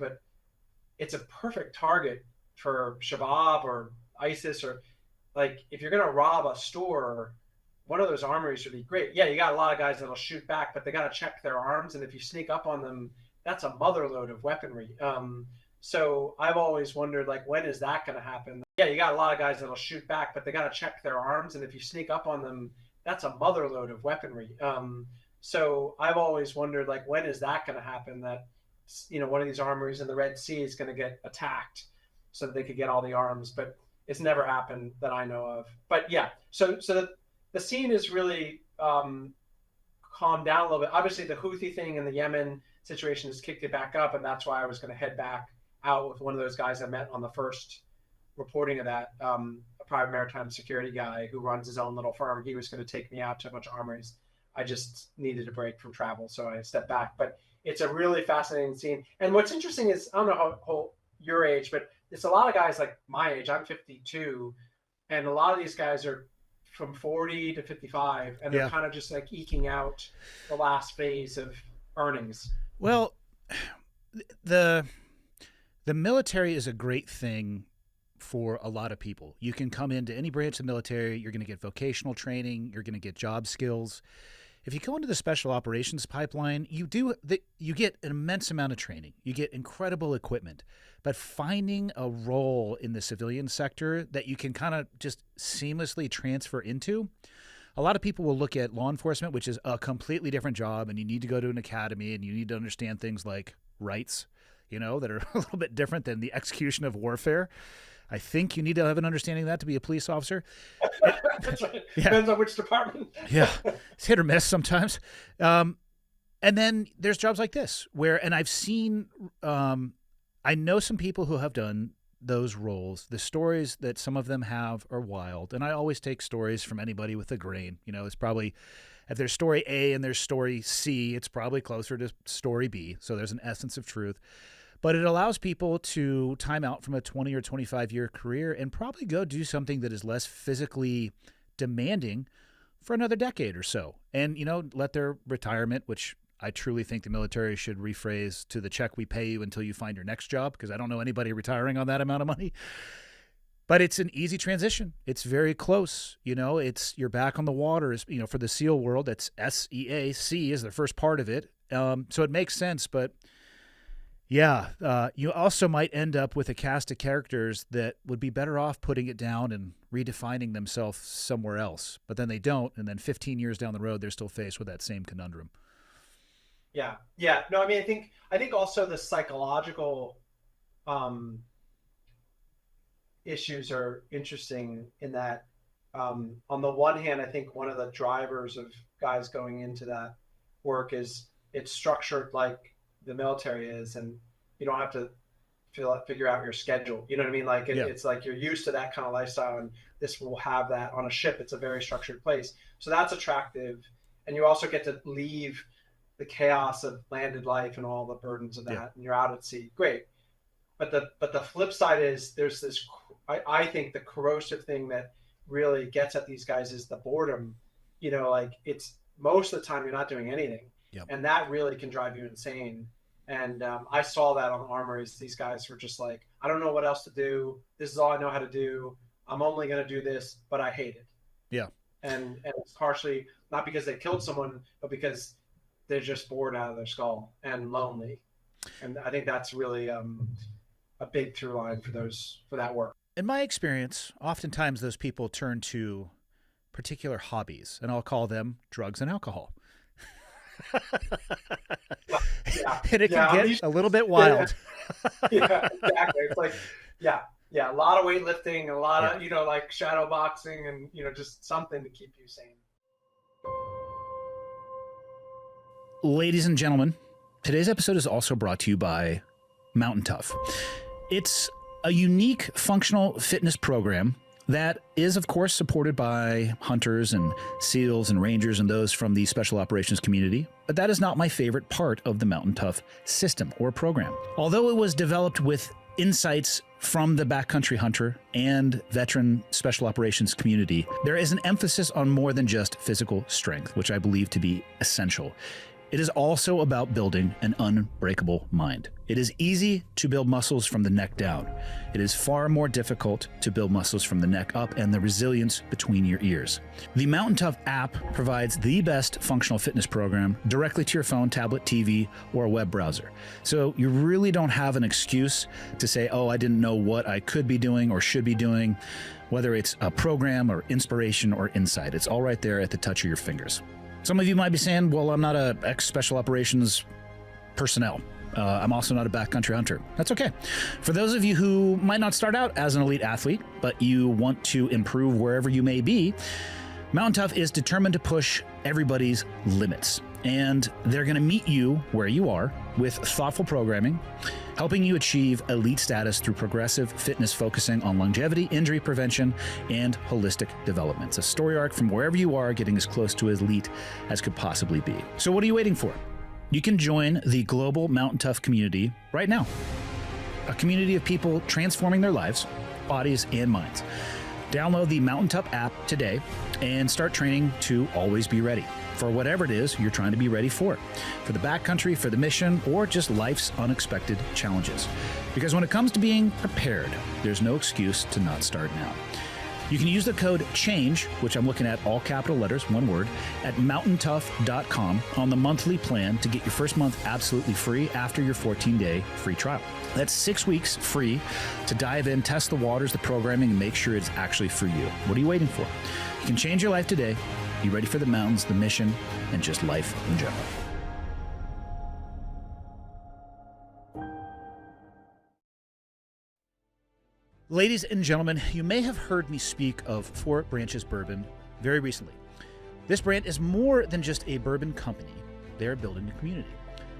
but it's a perfect target for Shabab or ISIS, or like if you're gonna rob a store, one of those armories would be great. Yeah, you got a lot of guys that'll shoot back, but they got to check their arms, and if you sneak up on them, that's a motherload of weaponry. So I've always wondered, like, when is that going to happen? Yeah, you got a lot of guys that'll shoot back, but they got to check their arms, and if you sneak up on them, that's a motherload of weaponry. So I've always wondered, like, when is that going to happen? That one of these armories in the Red Sea is going to get attacked, so that they could get all the arms, but it's never happened that I know of. But yeah, so the scene is really calmed down a little bit. Obviously, the Houthi thing in the Yemen situation has kicked it back up, and that's why I was going to head back out with one of those guys I met on the first reporting of that, a private maritime security guy who runs his own little firm. He was going to take me out to a bunch of armories. I just needed a break from travel, so I stepped back. But it's a really fascinating scene. And what's interesting is, I don't know how your age, but it's a lot of guys like my age. I'm 52, and a lot of these guys are from 40 to 55, and they're kind of just like eking out the last phase of earnings. Well, the military is a great thing for a lot of people. You can come into any branch of the military, you're going to get vocational training, you're going to get job skills. If you go into the special operations pipeline, you get an immense amount of training. You get incredible equipment. But finding a role in the civilian sector that you can kind of just seamlessly transfer into, a lot of people will look at law enforcement, which is a completely different job, and you need to go to an academy, and you need to understand things like rights, that are a little bit different than the execution of warfare. I think you need to have an understanding of that to be a police officer. That's right. Yeah. Depends on which department. Yeah. It's hit or miss sometimes. And then there's jobs like this and I've seen, I know some people who have done those roles. The stories that some of them have are wild. And I always take stories from anybody with a grain. It's probably, if there's story A and there's story C, it's probably closer to story B. So there's an essence of truth. But it allows people to time out from a 20 or 25-year career and probably go do something that is less physically demanding for another decade or so. And, let their retirement, which I truly think the military should rephrase to the check we pay you until you find your next job, because I don't know anybody retiring on that amount of money. But it's an easy transition. It's very close. You're back on the water. For the SEAL world, that's SEAC is the first part of it. So it makes sense, but yeah, you also might end up with a cast of characters that would be better off putting it down and redefining themselves somewhere else. But then they don't, and then 15 years down the road, they're still faced with that same conundrum. Yeah. No, I mean, I think also the psychological issues are interesting in that, on the one hand, I think one of the drivers of guys going into that work is it's structured like the military is, and you don't have to figure out your schedule. You know what I mean? Like it's like you're used to that kind of lifestyle, and this will have that on a ship. It's a very structured place. So that's attractive. And you also get to leave the chaos of landed life and all the burdens of that, and you're out at sea. Great. But the flip side is there's this, I think the corrosive thing that really gets at these guys is the boredom. Like it's most of the time you're not doing anything. Yep. And that really can drive you insane. And I saw that on Armories. These guys were just like, I don't know what else to do. This is all I know how to do. I'm only going to do this, but I hate it. Yeah. And it's partially not because they killed someone, but because they're just bored out of their skull and lonely. And I think that's really a big through line for that work. In my experience, oftentimes those people turn to particular hobbies, and I'll call them drugs and alcohol. And it can get a little bit wild. Yeah, exactly. It's like, a lot of weightlifting, a lot of, like shadow boxing, and, just something to keep you sane. Ladies and gentlemen, today's episode is also brought to you by Mountain Tough. It's a unique functional fitness program that is, of course, supported by hunters and SEALs and Rangers and those from the special operations community. But that is not my favorite part of the Mountain Tough system or program. Although it was developed with insights from the backcountry hunter and veteran special operations community, there is an emphasis on more than just physical strength, which I believe to be essential. It is also about building an unbreakable mind. It is easy to build muscles from the neck down. It is far more difficult to build muscles from the neck up and the resilience between your ears. The Mountain Tough app provides the best functional fitness program directly to your phone, tablet, TV, or a web browser. So you really don't have an excuse to say, oh, I didn't know what I could be doing or should be doing, whether it's a program or inspiration or insight. It's all right there at the touch of your fingers. Some of you might be saying, well, I'm not a ex-special operations personnel. I'm also not a backcountry hunter. That's okay. For those of you who might not start out as an elite athlete, but you want to improve wherever you may be, Mountain Tough is determined to push everybody's limits. And they're going to meet you where you are with thoughtful programming, helping you achieve elite status through progressive fitness focusing on longevity, injury prevention, and holistic development. It's a story arc from wherever you are, getting as close to elite as could possibly be. So what are you waiting for? You can join the global Mountain Tough community right now. A community of people transforming their lives, bodies, and minds. Download the Mountain Tough app today and start training to always be ready for whatever it is you're trying to be ready for the backcountry, for the mission, or just life's unexpected challenges. Because when it comes to being prepared, there's no excuse to not start now. You can use the code CHANGE, which I'm looking at all capital letters, one word, at mountaintough.com on the monthly plan to get your first month absolutely free after your 14-day free trial. That's 6 weeks free to dive in, test the waters, the programming, and make sure it's actually for you. What are you waiting for? You can change your life today. Be ready for the mountains, the mission, and just life in general. Ladies and gentlemen, you may have heard me speak of Four Branches Bourbon very recently. This brand is more than just a bourbon company. They are building a community.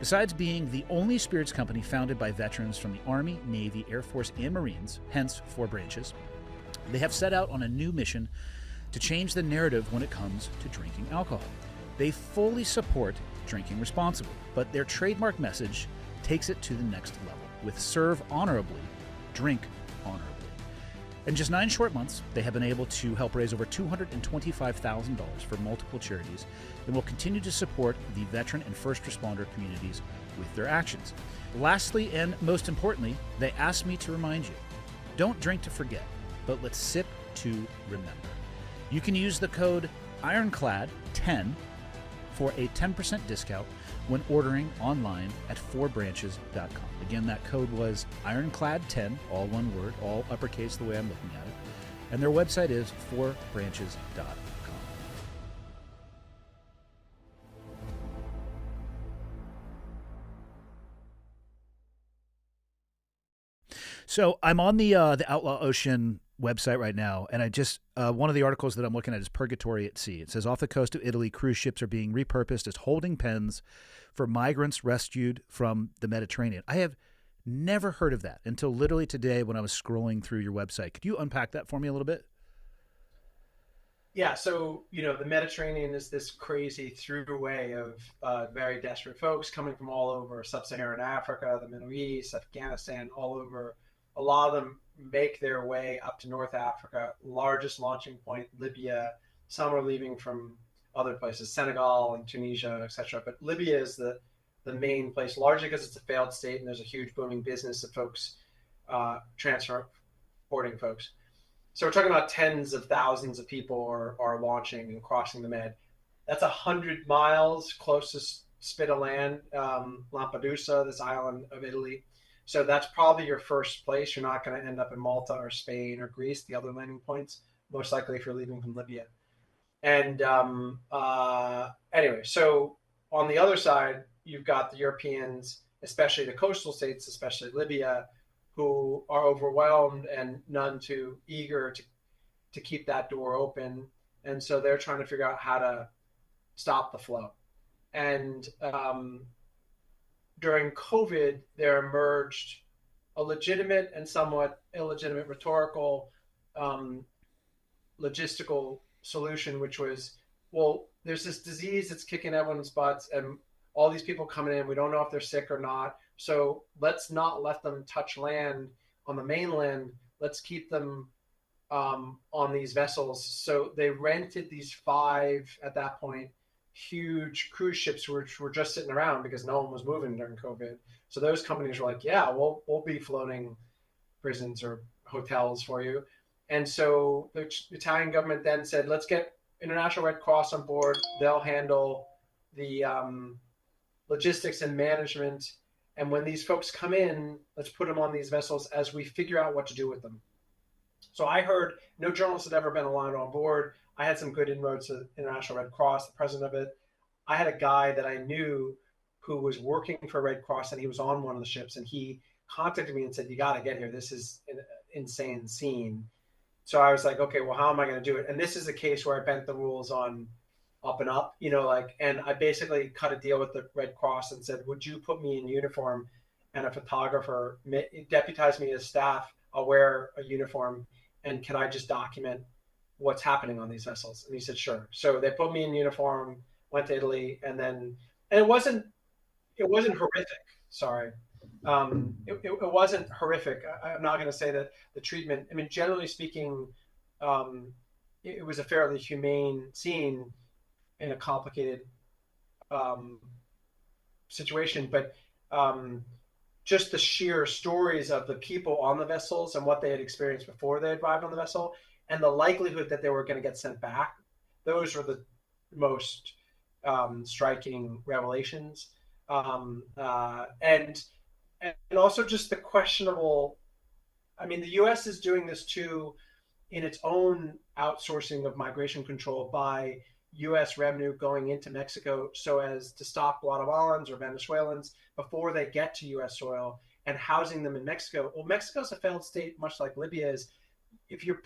Besides being the only spirits company founded by veterans from the Army, Navy, Air Force, and Marines, hence Four Branches, they have set out on a new mission to change the narrative when it comes to drinking alcohol. They fully support drinking responsibly, but their trademark message takes it to the next level with serve honorably, drink honorably. In just 9 short months, they have been able to help raise over $225,000 for multiple charities and will continue to support the veteran and first responder communities with their actions. Lastly, and most importantly, they asked me to remind you, don't drink to forget, but let's sip to remember. You can use the code IRONCLAD10 for a 10% discount when ordering online at fourbranches.com. Again, that code was IRONCLAD10, all one word, all uppercase the way I'm looking at it. And their website is fourbranches.com. So I'm on the Outlaw Ocean website right now, and I just one of the articles that I'm looking at is Purgatory at Sea. It says off the coast of Italy, cruise ships are being repurposed as holding pens for migrants rescued from the Mediterranean. I have never heard of that until literally today when I was scrolling through your website. Could you unpack that for me a little bit? Yeah, so the Mediterranean is this crazy throughway of very desperate folks coming from all over sub-Saharan Africa, the Middle East, Afghanistan, all over. A lot of them make their way up to North Africa, largest launching point, Libya. Some are leaving from other places, Senegal and Tunisia, etc. But Libya is the main place, largely because it's a failed state and there's a huge booming business of folks transporting folks. So we're talking about tens of thousands of people are launching and crossing the Med. That's 100 miles closest spit of land, Lampedusa, this island of Italy. So that's probably your first place. You're not going to end up in Malta or Spain or Greece, the other landing points, most likely if you're leaving from Libya. And anyway, so on the other side, you've got the Europeans, especially the coastal states, especially Libya, who are overwhelmed and none too eager to keep that door open. And so they're trying to figure out how to stop the flow. And during COVID, there emerged a legitimate and somewhat illegitimate rhetorical logistical solution, which was, well, there's this disease that's kicking everyone's butts and all these people coming in, we don't know if they're sick or not. So let's not let them touch land on the mainland. Let's keep them on these vessels. So they rented these 5, at that point, huge cruise ships which were just sitting around because no one was moving during COVID. So those companies were like, yeah, we'll be floating prisons or hotels for you. And so the Italian government then said, let's get International Red Cross on board. They'll handle the logistics and management. And when these folks come in, let's put them on these vessels as we figure out what to do with them. So I heard no journalist had ever been allowed on board. I had some good inroads to International Red Cross, the president of it. I had a guy that I knew who was working for Red Cross, and he was on one of the ships, and he contacted me and said, "You got to get here. This is an insane scene." So I was like, "Okay, well, how am I going to do it?" And this is a case where I bent the rules on up and up, like, and I basically cut a deal with the Red Cross and said, "Would you put me in uniform and a photographer deputize me as staff? I'll wear a uniform, and can I just document what's happening on these vessels?" And he said, "Sure." So they put me in uniform, went to Italy, and it wasn't horrific. Sorry. It wasn't horrific. I'm not going to say that the treatment, I mean, generally speaking, it was a fairly humane scene in a complicated um, situation, but just the sheer stories of the people on the vessels and what they had experienced before they arrived on the vessel and the likelihood that they were going to get sent back, those were the most striking revelations. And also just the questionable. I mean, the U.S. is doing this too in its own outsourcing of migration control by U.S. revenue going into Mexico so as to stop Guatemalans or Venezuelans before they get to U.S. soil and housing them in Mexico. Well, Mexico's a failed state, much like Libya is. If you're